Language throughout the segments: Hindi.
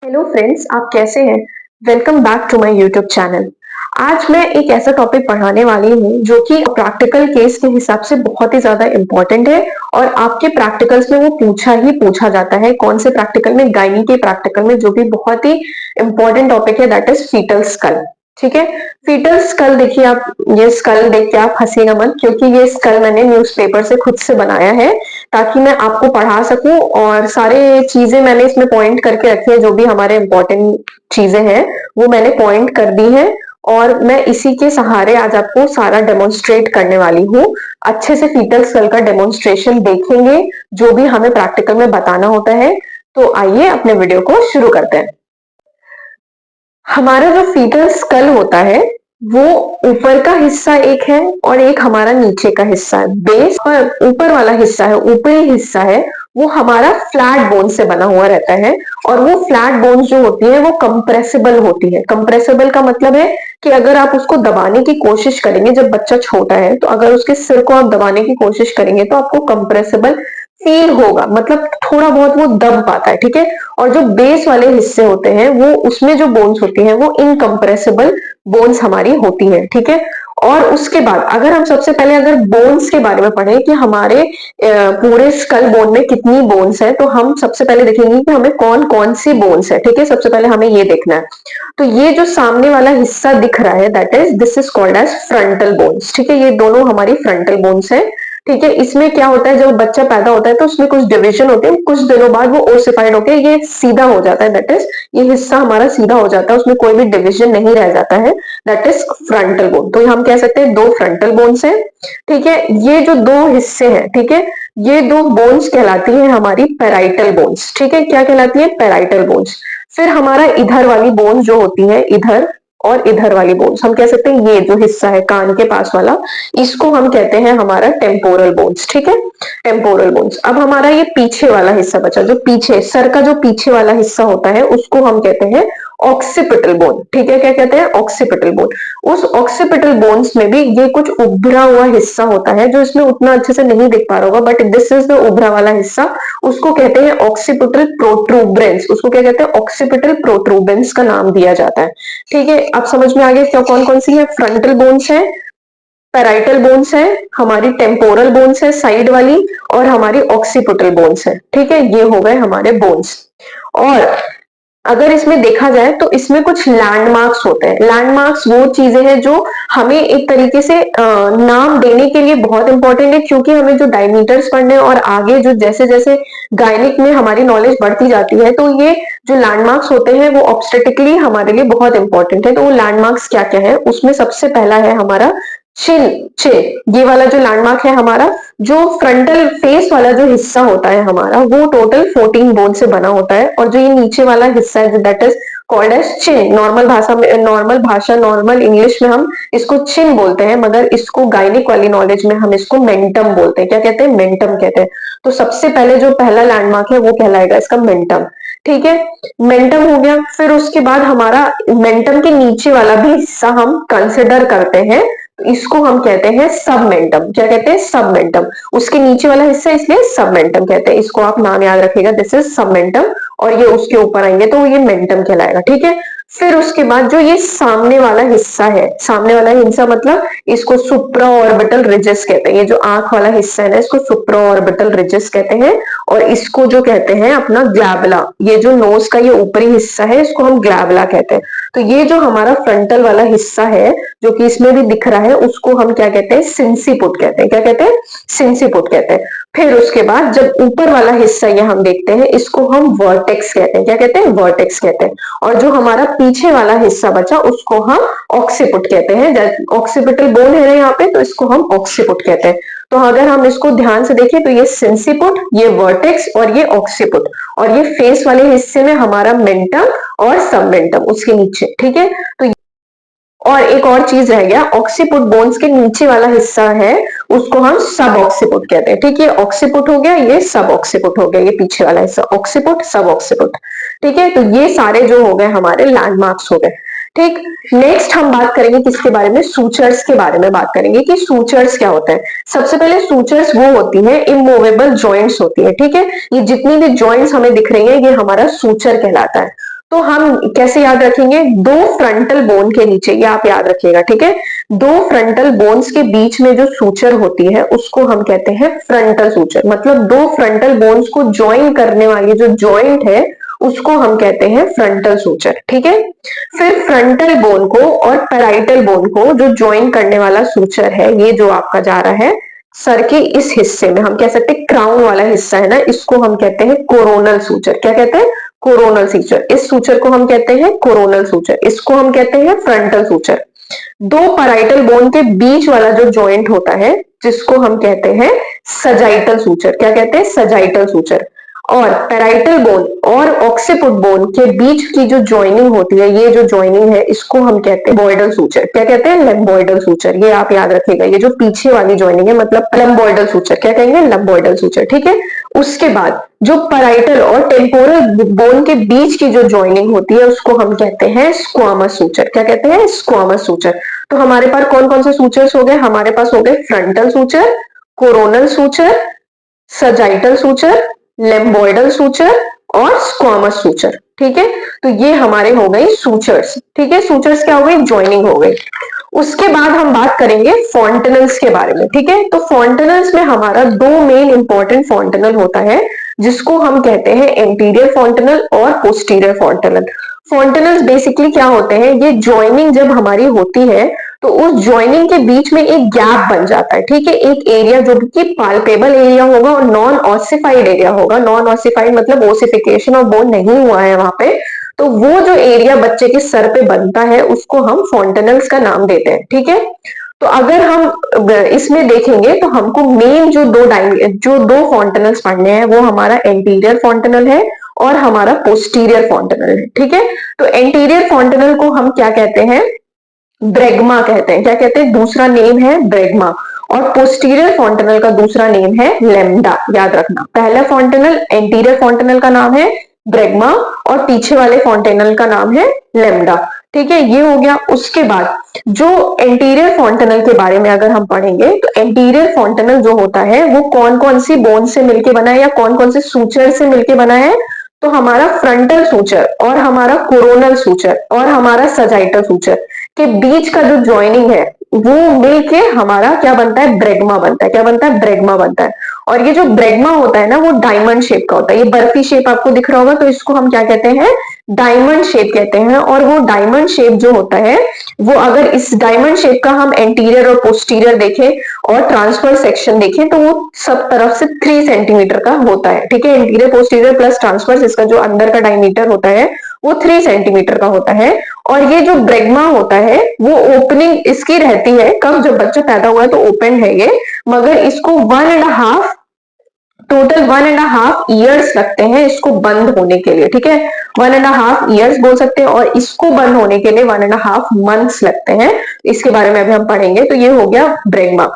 हेलो फ्रेंड्स, आप कैसे हैं? Welcome back to my YouTube channel. आज मैं एक ऐसा टॉपिक पढ़ाने वाली हूँ जो कि प्रैक्टिकल केस के हिसाब से बहुत ही ज्यादा इम्पोर्टेंट है और आपके प्रैक्टिकल्स में वो पूछा ही पूछा जाता है। कौन से प्रैक्टिकल में? गायनी के प्रैक्टिकल में, जो कि बहुत ही इम्पोर्टेंट टॉपिक है, दैट इज फीटल स्कल। ठीक है, फीटल स्कल देखिए आप, ये स्कल देख के आप हंसीना मत, क्योंकि ये स्कल मैंने न्यूज़पेपर से खुद से बनाया है ताकि मैं आपको पढ़ा सकूं, और सारे चीजें मैंने इसमें पॉइंट करके रखी है। जो भी हमारे इंपॉर्टेंट चीजें हैं वो मैंने पॉइंट कर दी है, और मैं इसी के सहारे आज आपको सारा डेमोन्स्ट्रेट करने वाली हूँ। अच्छे से फीटल स्कल का डेमोन्स्ट्रेशन देखेंगे, जो भी हमें प्रैक्टिकल में बताना होता है। तो आइए अपने वीडियो को शुरू करते हैं। हमारा जो फीटल स्कल होता है वो ऊपर का हिस्सा एक है और एक हमारा नीचे का हिस्सा है। बेस पर ऊपर वाला हिस्सा है, ऊपरी हिस्सा है, वो हमारा फ्लैट बोन से बना हुआ रहता है। और वो फ्लैट बोन्स जो होती है वो कंप्रेसिबल होती है। कंप्रेसिबल का मतलब है कि अगर आप उसको दबाने की कोशिश करेंगे, जब बच्चा छोटा है तो अगर उसके सिर को आप दबाने की कोशिश करेंगे तो आपको कंप्रेसिबल फील होगा, मतलब थोड़ा बहुत वो दब पाता है। ठीक है, और जो बेस वाले हिस्से होते हैं वो, उसमें जो बोन्स होती हैं वो इनकम्प्रेसिबल बोन्स हमारी होती है। ठीक है, और उसके बाद अगर हम सबसे पहले अगर बोन्स के बारे में पढ़ें कि हमारे पूरे स्कल बोन में कितनी बोन्स है, तो हम सबसे पहले देखेंगे कि हमें कौन कौन सी बोन्स है। ठीक है, सबसे पहले हमें ये देखना है। तो ये जो सामने वाला हिस्सा दिख रहा है, that is this is called as frontal bones. ठीक है, ये दोनों हमारी फ्रंटल बोन्स है। ठीक है, इसमें क्या होता है, जब बच्चा पैदा होता है तो उसमें कुछ डिवीजन होते हैं, कुछ दिनों बाद वो ओसिफाइड होकर ये सीधा हो जाता है। दैट इज ये हिस्सा हमारा सीधा हो जाता है, उसमें कोई भी डिवीजन नहीं रह जाता है। That is frontal bone. तो हम कह सकते हैं दो फ्रंटल बोन्स हैं। ठीक है, ये जो दो हिस्से हैं, ठीक है, ये दो बोन्स कहलाती है हमारी पेराइटल बोन्स। ठीक है, क्या कहलाती है? Parietal bones. फिर हमारा इधर वाली बोन्स जो होती है, इधर और इधर वाली बोन्स, हम कह सकते हैं ये जो हिस्सा है कान के पास वाला, इसको हम कहते हैं हमारा टेम्पोरल बोन्स। ठीक है, टेम्पोरल बोन्स। अब हमारा ये पीछे वाला हिस्सा बचा, जो पीछे सर का जो पीछे वाला हिस्सा होता है उसको हम कहते हैं ऑक्सीपिटल बोन। ठीक है, क्या कहते हैं? Occipital bone. उस ऑक्सीपिटल बोन्स में भी ये कुछ उभरा हुआ हिस्सा होता है, जो इसमें उतना अच्छे से नहीं दिख पा रहा होगा, बट दिस इज द उभरा वाला हिस्सा। उसको कहते हैं ऑक्सीपिटल प्रोट्रूबरेंस। उसको क्या कहते हैं? ऑक्सीपिटल प्रोट्रूबरेंस का नाम दिया जाता है। ठीक है, अब समझ में आ गया क्या कौन कौन सी है? फ्रंटल बोन्स है, पैराइटल बोन्स है, हमारी टेम्पोरल बोन्स है साइड वाली, और हमारी ऑक्सीपिटल बोन्स है। ठीक है, ये हो गए हमारे बोन्स। और अगर इसमें देखा जाए तो इसमें कुछ लैंडमार्क्स होते हैं। लैंडमार्क्स वो चीजें हैं जो हमें एक तरीके से नाम देने के लिए बहुत इंपॉर्टेंट है, क्योंकि हमें जो डायमीटर्स पढ़ने हैं और आगे जो जैसे जैसे गायनिक में हमारी नॉलेज बढ़ती जाती है, तो ये जो लैंडमार्क्स होते हैं वो ऑब्स्टेटिकली हमारे लिए बहुत इंपॉर्टेंट है। तो वो लैंडमार्क्स क्या क्या है? उसमें सबसे पहला है हमारा चिन। चिन, ये वाला जो लैंडमार्क है हमारा, जो फ्रंटल फेस वाला जो हिस्सा होता है हमारा, वो टोटल 14 बोन से बना होता है। और जो ये नीचे वाला हिस्सा है, that is called as chin. Normal भाषा में, नॉर्मल इंग्लिश में हम इसको चिन बोलते हैं, मगर इसको गायनिक वाली नॉलेज में हम इसको मेंटम बोलते हैं। क्या कहते हैं? मेंटम कहते हैं। तो सबसे पहले जो पहला लैंडमार्क है वो कहलाएगा इसका मेंटम। ठीक है, मेंटम हो गया। फिर उसके बाद हमारा मेंटम के नीचे वाला भी हिस्सा हम कंसिडर करते हैं, इसको हम कहते हैं सबमेंटम। क्या कहते हैं? सबमेंटम। उसके नीचे वाला हिस्सा, इसलिए सबमेंटम कहते हैं। इसको आप नाम याद रखिएगा, दिस इज सबमेंटम, और ये उसके ऊपर आएंगे तो ये मेंटम कहलाएगा। ठीक है, फिर उसके बाद जो ये सामने वाला हिस्सा है, सामने वाला हिस्सा मतलब इसको सुप्रा ऑर्बिटल रिजेस कहते हैं। ये जो आंख वाला हिस्सा है ना, इसको सुप्रा ऑर्बिटल रिजेस कहते हैं। और इसको जो कहते हैं अपना ग्लैबुला, ये जो नोज का ये ऊपरी हिस्सा है, इसको हम ग्लैबुला कहते हैं। तो ये जो हमारा फ्रंटल वाला हिस्सा है, जो कि इसमें भी दिख रहा है, उसको हम क्या कहते हैं? सिंसिपुट कहते हैं। क्या कहते हैं? सिंसिपुट कहते हैं। फिर उसके बाद जब ऊपर वाला हिस्सा ये हम देखते हैं, इसको हम वर्टेक्स कहते हैं। क्या कहते हैं? वर्टेक्स कहते हैं। और जो हमारा पीछे वाला हिस्सा बचा, उसको हम ऑक्सीपुट कहते हैं। ऑक्सीपिटल बोन है ना यहाँ पे, तो इसको हम ऑक्सीपुट कहते हैं। तो अगर हम इसको ध्यान से देखें तो ये सिंसिपुट, ये वर्टेक्स और ये ऑक्सीपुट, और ये फेस वाले हिस्से में हमारा मेंटम और सबमेंटम उसके नीचे। ठीक है, तो और एक और चीज रह गया, ऑक्सीपुट बोन्स के नीचे वाला हिस्सा है, उसको हम सब ऑक्सीपुट कहते हैं। ठीक है, ऑक्सीपुट हो गया, ये सब ऑक्सीपुट हो गया, ये पीछे वाला हिस्सा ऑक्सीपुट, सब ऑक्सीपुट। ठीक है, तो ये सारे जो हो गए हमारे लैंडमार्क्स हो गए। ठीक, नेक्स्ट हम बात करेंगे किसके बारे में? सूचर्स के बारे में बात करेंगे कि सूचर्स क्या होते हैं। सबसे पहले सूचर्स वो होती हैं, इमूवेबल जॉइंट्स होती है। ठीक है, ये जितनी भी जॉइंट्स हमें दिख रही है, ये हमारा सूचर कहलाता है। तो हम कैसे याद रखेंगे, दो फ्रंटल बोन के नीचे, ये आप याद रखिएगा, ठीक है, दो फ्रंटल बोन्स के बीच में जो सूचर होती है उसको हम कहते हैं फ्रंटल सूचर, मतलब दो फ्रंटल बोन्स को ज्वाइन करने वाली जो जॉइंट है उसको हम कहते हैं फ्रंटल सूचर, ठीक है। फिर फ्रंटल बोन को और पैराइटल बोन को जो ज्वाइन करने वाला सूचर है, ये जो आपका जा रहा है सर के इस हिस्से में, हम कह सकते हैं क्राउन वाला हिस्सा है ना, इसको हम कहते हैं कोरोनल सूचर। क्या कहते हैं, कोरोनल सूचर। इस सूचर को हम कहते हैं कोरोनल सूचर, इसको हम कहते हैं फ्रंटल सूचर। दो पैराइटल बोन के बीच वाला जो जॉइंट होता है जिसको हम कहते हैं सजाइटल सूचर। क्या कहते हैं, सजाइटल सूचर। और पैराइटल बोन और ऑक्सीपिट बोन के बीच की जो ज्वाइनिंग होती है, ये जो ज्वाइनिंग है इसको हम कहते हैं लंबोइडल सूचर। क्या कहते हैं, लंबोइडल सूचर। ये आप याद रखिएगा, ये जो पीछे वाली ज्वाइनिंग है मतलब लंबोइडल सूचर। क्या कहेंगे, लंबोइडल सूचर, ठीक है। उसके बाद जो पैराइटल और टेम्पोरल बोन के बीच की जो ज्वाइनिंग होती है उसको हम कहते हैं स्क्वामस सूचर। क्या कहते हैं, स्क्वामस सूचर। तो हमारे पास कौन कौन से सूचर्स हो गए, हमारे पास हो गए frontal suture, coronal suture, sagittal suture, lambdoidal suture और स्क्वामस सूचर, ठीक है। तो ये हमारे हो गए सूचर्स, ठीक है। सूचर्स क्या हो गई, ज्वाइनिंग हो गई। उसके बाद हम बात करेंगे फॉन्टेनल्स के बारे में, ठीक है। तो फॉन्टेनल्स में हमारा दो मेन इंपॉर्टेंट फॉन्टेनल होता है जिसको हम कहते हैं एंटीरियर फॉन्टेनल और पोस्टीरियर फॉन्टेनल। फॉन्टेनल्स बेसिकली क्या होते हैं, ये ज्वाइनिंग जब हमारी होती है तो उस ज्वाइनिंग के बीच में एक गैप बन जाता है, ठीक है, एक एरिया जो कि पाल्पेबल एरिया होगा और नॉन ऑसिफाइड एरिया होगा। नॉन ऑसिफाइड मतलब ओसिफिकेशन ऑफ बोन नहीं हुआ है वहां पे, तो वो जो एरिया बच्चे के सर पे बनता है उसको हम फॉन्टेनल्स का नाम देते हैं, ठीक है। तो अगर हम इसमें देखेंगे तो हमको मेन जो दो फॉन्टेनल्स पढ़ने हैं वो हमारा एंटीरियर फॉन्टेनल है और हमारा पोस्टीरियर फॉन्टेनल है, ठीक है। तो एंटीरियर फॉन्टेनल को हम क्या कहते हैं, ब्रेगमा कहते हैं। क्या कहते हैं, दूसरा नेम है ब्रेगमा। और पोस्टीरियर फॉन्टेनल का दूसरा नेम है लेम्डा। याद रखना, पहला फॉन्टेनल एंटीरियर फॉन्टेनल का नाम है ब्रेगमा और पीछे वाले फॉन्टेनल का नाम है लेम्डा, ठीक है। ये हो गया। उसके बाद जो एंटीरियर फॉन्टेनल के बारे में अगर हम पढ़ेंगे तो एंटीरियर फॉन्टेनल जो होता है वो कौन कौन सी बोन से मिलके बना है या कौन कौन से सूचर से मिलके बना है, तो हमारा फ्रंटल सूचर और हमारा कोरोनल सूचर और हमारा सजाइटल सूचर के बीच का जो ज्वाइनिंग है वो मिलके हमारा क्या बनता है, ब्रेगमा बनता है। क्या बनता है, ब्रेगमा बनता है। और ये जो ब्रेगमा होता है ना वो डायमंड शेप का होता है। ये बर्फी शेप आपको दिख रहा होगा तो इसको हम क्या कहते हैं, डायमंड शेप कहते हैं। और वो डायमंड शेप जो होता है वो अगर इस डायमंड शेप का हम एंटीरियर और पोस्टीरियर देखें और ट्रांसफर सेक्शन देखें तो वो सब तरफ से 3 सेंटीमीटर का होता है, ठीक है। एंटीरियर पोस्टीरियर प्लस ट्रांसफर, इसका जो अंदर का डायमीटर होता है वो 3 सेंटीमीटर का होता है। और ये जो ब्रेगमा होता है वो ओपनिंग इसकी रहती है कब, जब बच्चा पैदा हुआ है तो ओपन है ये, मगर इसको 1.5 ईयर्स लगते हैं इसको बंद होने के लिए, ठीक है। 1.5 ईयर्स बोल सकते हैं और इसको बंद होने के लिए 1.5 मंथ्स लगते हैं। इसके बारे में अभी हम पढ़ेंगे। तो ये हो गया ब्रेगमा,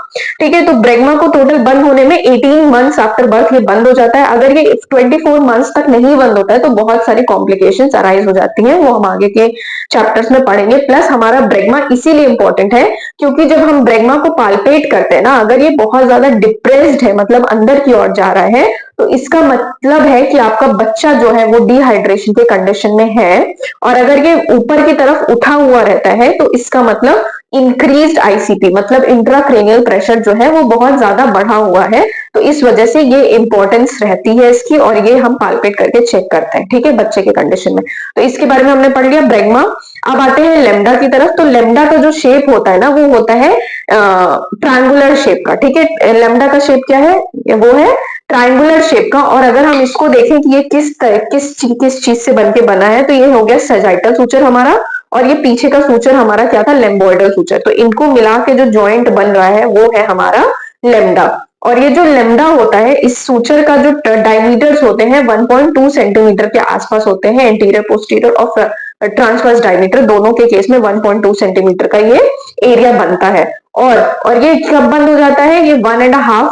ठीक है। तो ब्रेगमा को टोटल बंद होने में 18 मंथ्स आफ्टर बर्थ ये बंद हो जाता है। अगर ये 24 मंथ्स तक नहीं बंद होता है तो बहुत सारी कॉम्प्लिकेशंस अराइज हो जाती हैं, वो हम आगे के चैप्टर्स में पढ़ेंगे। प्लस हमारा ब्रेगमा इसीलिए इंपॉर्टेंट है क्योंकि जब हम ब्रेगमा को पाल्पेट करते हैं ना, अगर ये बहुत ज्यादा डिप्रेस्ड है मतलब अंदर की ओर जा रहा है तो इसका मतलब है कि आपका बच्चा जो है वो डिहाइड्रेशन के कंडीशन में है। और अगर ये ऊपर की तरफ उठा हुआ रहता है तो इसका मतलब इंक्रीज्ड आईसीपी मतलब इंट्राक्रेनियल प्रेशर जो है वो बहुत ज्यादा बढ़ा हुआ है। तो इस वजह से ये इंपॉर्टेंस रहती है इसकी और ये हम पाल्पेट करके चेक करते हैं, ठीक है, बच्चे के कंडीशन में। तो इसके बारे में हमने पढ़ लिया ब्रेगमा। अब आते हैं लेम्डा की तरफ। तो लेम्डा का जो शेप होता है ना वो होता है ट्रायंगुलर शेप का, ठीक है। लेम्डा का शेप क्या है, वो है ट्रायंगुलर शेप का। और अगर हम इसको देखें कि ये किस चीज से बनके बना है तो ये हो गया सजाइटल सूचर हमारा, और ये पीछे का सूचर हमारा क्या था, लेम्बोइडल सूचर। तो इनको मिला के जो जॉइंट बन रहा है वो है हमारा लेम्डा। और ये जो लेम्डा होता है इस सूचर का जो डायमीटर्स होते हैं 1.2 सेंटीमीटर के आसपास होते हैं। एंटीरियर पोस्टीरियर और ट्रांसवर्स डायमीटर दोनों के केस में 1.2 सेंटीमीटर का ये एरिया बनता है। और ये कब बंद हो जाता है, ये 1.5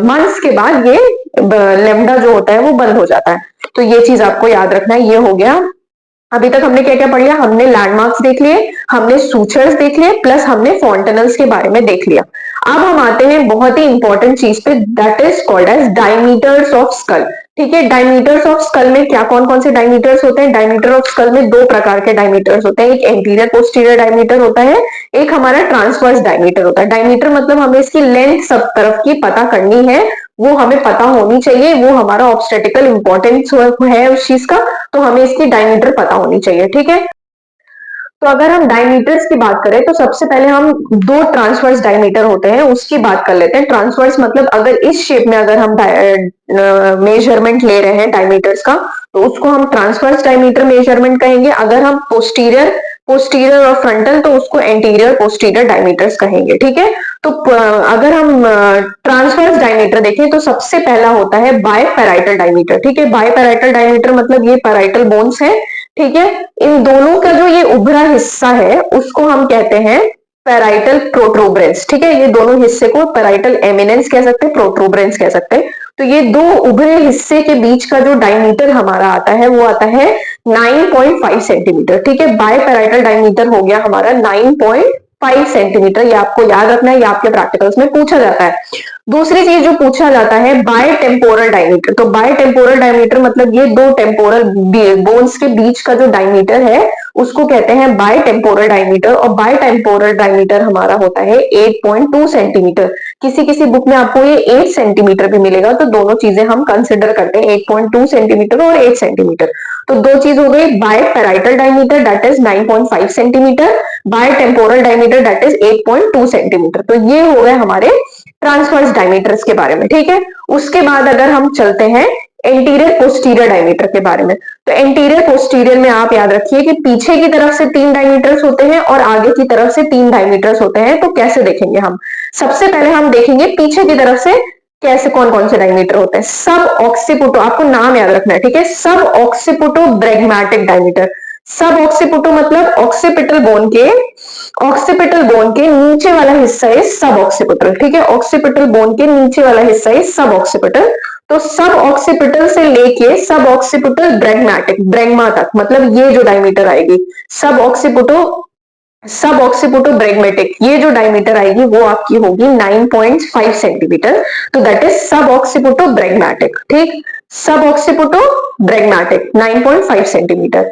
मंथ्स के बाद ये लेम्डा जो होता है वो बंद हो जाता है। तो ये चीज आपको याद रखना है। ये हो गया। अभी तक हमने क्या क्या पढ़ लिया, हमने लैंडमार्क्स देख लिए, हमने सूचर्स देख लिए, प्लस हमने फॉन्टेनल्स के बारे में देख लिया। अब हम आते हैं बहुत ही इंपॉर्टेंट चीज पे, that is called as diameters of skull. ठीक है। डायमीटर्स ऑफ स्कल में क्या कौन कौन से डायमीटर्स होते हैं? डायमीटर ऑफ स्कल में दो प्रकार के डायमीटर्स होते हैं, एक एंटीरियर पोस्टीरियर डायमीटर होता है, एक हमारा ट्रांसवर्स डायमीटर होता है। डायमीटर मतलब हमें इसकी लेंथ सब तरफ की पता करनी है, वो हमें पता होनी चाहिए, वो हमारा ऑब्स्टेटिकल इंपॉर्टेंस है उस चीज का, तो हमें इसकी डायमीटर पता होनी चाहिए। ठीक है। तो अगर हम डायमीटर्स की बात करें तो सबसे पहले हम दो ट्रांसवर्स डायमीटर होते हैं उसकी बात कर लेते हैं। ट्रांसवर्स मतलब अगर इस शेप में अगर हम मेजरमेंट ले रहे हैं डायमीटर्स का, तो उसको हम ट्रांसवर्स डायमीटर मेजरमेंट कहेंगे। अगर हम पोस्टीरियर पोस्टीरियर और फ्रंटल तो उसको एंटीरियर पोस्टीरियर डायमीटर्स कहेंगे। ठीक है। तो अगर हम ट्रांसवर्स डायमीटर देखें तो सबसे पहला होता है बायपैराइटल डायमीटर। ठीक है। बायपैराइटल डायमीटर मतलब ये पैराइटल बोन्स है, ठीक है, इन दोनों का जो ये उभरा हिस्सा है उसको हम कहते हैं पैराइटल प्रोट्रूबरेंस। ठीक है। ये दोनों हिस्से को पैराइटल एमिनेंस कह सकते हैं, प्रोट्रूबरेंस कह सकते हैं। तो ये दो उभरे हिस्से के बीच का जो डायमीटर हमारा आता है वो आता है 9.5 सेंटीमीटर। ठीक है। बायपैराइटल डायमीटर हो गया हमारा 9.5 सेंटीमीटर। ये आपको याद रखना है, ये आपके प्रैक्टिकल्स में पूछा जाता है। दूसरी चीज जो पूछा जाता है बाय टेम्पोरल डायमीटर। तो बाय टेम्पोरल डायमीटर मतलब ये दो टेम्पोरल बोन्स के बीच का जो डायमीटर है उसको कहते हैं बाय टेम्पोरल डायमीटर, और बाय टेम्पोरल डायमीटर हमारा होता है 8.2 सेंटीमीटर। किसी किसी बुक में आपको ये 8 सेंटीमीटर भी मिलेगा, तो दोनों चीजें हम कंसिडर करते हैं, 8.2 सेंटीमीटर और 8 सेंटीमीटर। तो दो चीज हो गई, by parietal diameter that is 9.5 centimetre, by temporal diameter that is 8.2 centimetre. तो ये हो गए हमारे ट्रांसवर्स डायमीटर्स के बारे में। ठीक है। उसके बाद अगर हम चलते हैं एंटीरियर पोस्टीरियर डायमीटर के बारे में, तो एंटीरियर पोस्टीरियर में आप याद रखिए कि पीछे की तरफ से 3 डायमीटर्स होते हैं और आगे की तरफ से 3 डायमीटर्स होते हैं। तो कैसे देखेंगे हम? सबसे पहले हम देखेंगे पीछे की तरफ से कैसे कौन कौन से डायमीटर होते हैं। सब ऑक्सीपुटो, आपको नाम याद रखना है, ठीक है, सब ऑक्सीपुटो ब्रेगमैटिक डायमीटर। सब ऑक्सीपुटो मतलब ऑक्सीपिटल बोन के नीचे वाला हिस्सा है सब ऑक्सीपिटल। ठीक है। ऑक्सीपिटल बोन के नीचे वाला हिस्सा है सब ऑक्सीपिटल। तो सब ऑक्सीपिटल से लेके सब ऑक्सीपिटल ब्रेगमैटिक ब्रेगमा तक, मतलब ये जो डायमीटर आएगी सब ऑक्सीपुटो ब्रेगमेटिक, ये जो डायमीटर आएगी वो आपकी होगी 9.5 सेंटीमीटर। तो दैट इज सब ऑक्सीपुटो ब्रेगमैटिक। ठीक। सब ऑक्सीपुटो ब्रेगमैटिक 9.5 सेंटीमीटर।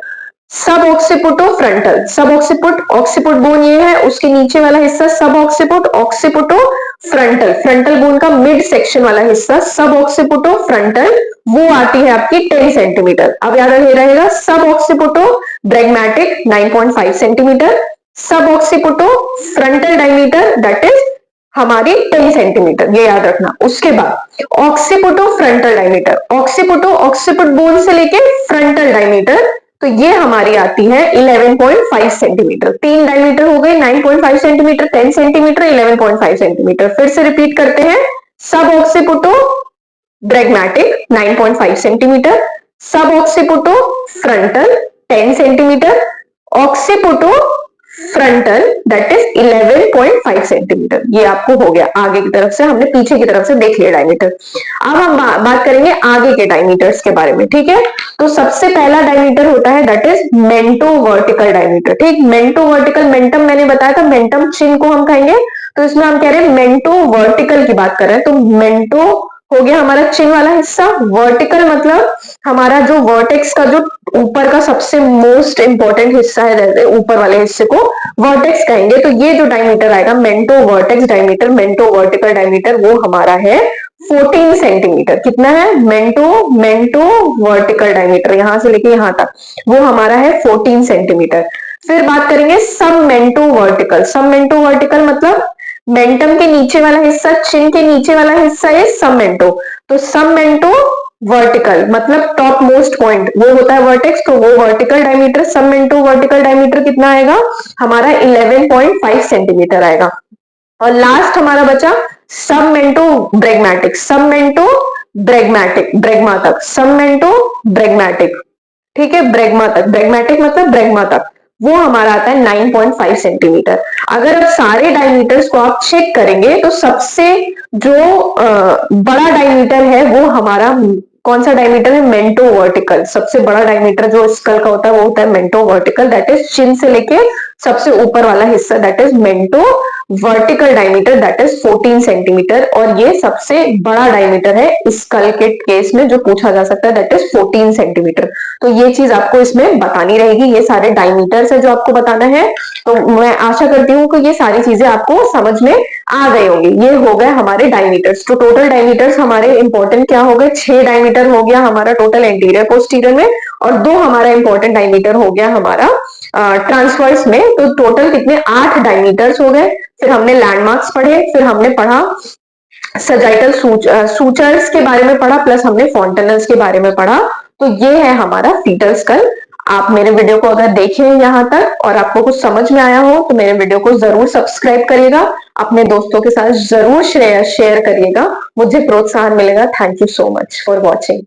सब ऑक्सीपुटो फ्रंटल, सब ऑक्सीपुट बोन ये है, उसके नीचे वाला हिस्सा सब ऑक्सीपुटो फ्रंटल, फ्रंटल बोन का मिड सेक्शन वाला हिस्सा सब ऑक्सीपुटो फ्रंटल, वो आती है आपकी 10 सेंटीमीटर। अब याद रहेगा सब ऑक्सीपुटो ब्रेगमैटिक 9.5 centimetre, sub occipito frontal diameter that is हमारी 10 सेंटीमीटर, ये याद रखना। उसके बाद ऑक्सीपुटो फ्रंटल डायमीटर, ऑक्सीपुट बोन से लेके फ्रंटल डायमीटर, तो ये हमारी आती है 11.5 सेंटीमीटर। 3 डायमीटर हो गए, 9.5 सेंटीमीटर, 10 सेंटीमीटर, 11.5 सेंटीमीटर। फिर से रिपीट करते हैं, सब ऑक्सीपुटो ब्रेगमैटिक 9.5 centimetre, sub occipito frontal 10 centimetre, occipito frontal that is 11.5 centimetre. ये आपको हो गया आगे की तरफ से, हमने पीछे की तरफ से देख लिया डायमीटर। अब हम बात करेंगे आगे के डायमीटर्स के बारे में। ठीक है। तो सबसे पहला डायमीटर होता है that is mento vertical diameter. ठीक। मेंटो वर्टिकल, मेंटम मैंने बताया था, मेंटम चिन को हम कहेंगे, तो इसमें हम कह रहे हैं मेंटो वर्टिकल की बात कर रहे हैं। तो मेंटो हो गया हमारा चिन वाला हिस्सा, वर्टिकल मतलब हमारा जो वर्टेक्स का जो ऊपर का सबसे मोस्ट इंपॉर्टेंट हिस्सा है, ऊपर वाले हिस्से को वर्टेक्स कहेंगे। तो ये जो डायमीटर आएगा मेंटो वर्टेक्स डायमीटर, मेंटो वर्टिकल डायमीटर, वो हमारा है 14 सेंटीमीटर। कितना है? मेंटो वर्टिकल डायमीटर, यहां से लेके यहां तक वो हमारा है 14 सेंटीमीटर। फिर बात करेंगे सब मेंटो वर्टिकल। सब मेंटो वर्टिकल मतलब मेंटम के नीचे वाला हिस्सा, चिन के नीचे वाला हिस्सा है सब मेंटो। तो सब मेंटो वर्टिकल मतलब टॉप मोस्ट पॉइंट वो होता है वर्टेक्स, तो वो वर्टिकल डायमीटर, सब मेंटो वर्टिकल डायमीटर कितना आएगा हमारा 11.5 सेंटीमीटर आएगा। और लास्ट हमारा बचा सब मेंटो ब्रेगमैटिक, सब मेंटो ब्रेगमैटिक, ब्रेगमा तक, सब मेंटो ब्रेगमैटिक, ठीक है, ब्रेगमा तक, ब्रेगमैटिक मतलब ब्रेगमा तक, वो हमारा आता है 9.5 सेंटीमीटर। अगर अब सारे डायमीटर्स को आप चेक करेंगे तो सबसे जो बड़ा डायमीटर है वो हमारा कौन सा डायमीटर है? Mento vertical. सबसे बड़ा डायमीटर जो स्कल का होता है वो होता है mento vertical, that is chin से लेके सबसे ऊपर वाला हिस्सा, that is mento vertical diameter that is 14 centimetre, और ये सबसे बड़ा डायमीटर है स्कल के केस में जो पूछा जा सकता है, दैट इज 14 सेंटीमीटर। तो ये चीज आपको इसमें बतानी रहेगी, ये सारे डायमीटर्स है जो आपको बताना है। तो मैं आशा करती हूँ कि ये सारी चीजें आपको समझ में आ गए होंगे। ये हो गए हमारे डायमीटर्स। तो टोटल डायमीटर्स हमारे इंपॉर्टेंट क्या हो गए, 6 डायमीटर हो गया हमारा टोटल एंटीरियर पोस्टीरियर में, और 2 हमारा इंपॉर्टेंट डायमीटर हो गया हमारा ट्रांसवर्स में। तो टोटल कितने, 8 डायमीटर्स हो गए। फिर हमने लैंडमार्क्स पढ़े, फिर हमने पढ़ा सजाइटल सूचर्स के बारे में पढ़ा, प्लस हमने फॉन्टेनल्स के बारे में पढ़ा। तो ये है हमारा फीटल स्कल। आप मेरे वीडियो को अगर देखें यहाँ तक और आपको कुछ समझ में आया हो तो मेरे वीडियो को जरूर सब्सक्राइब करिएगा, अपने दोस्तों के साथ जरूर शेयर करिएगा, मुझे प्रोत्साहन मिलेगा। Thank you so much for watching.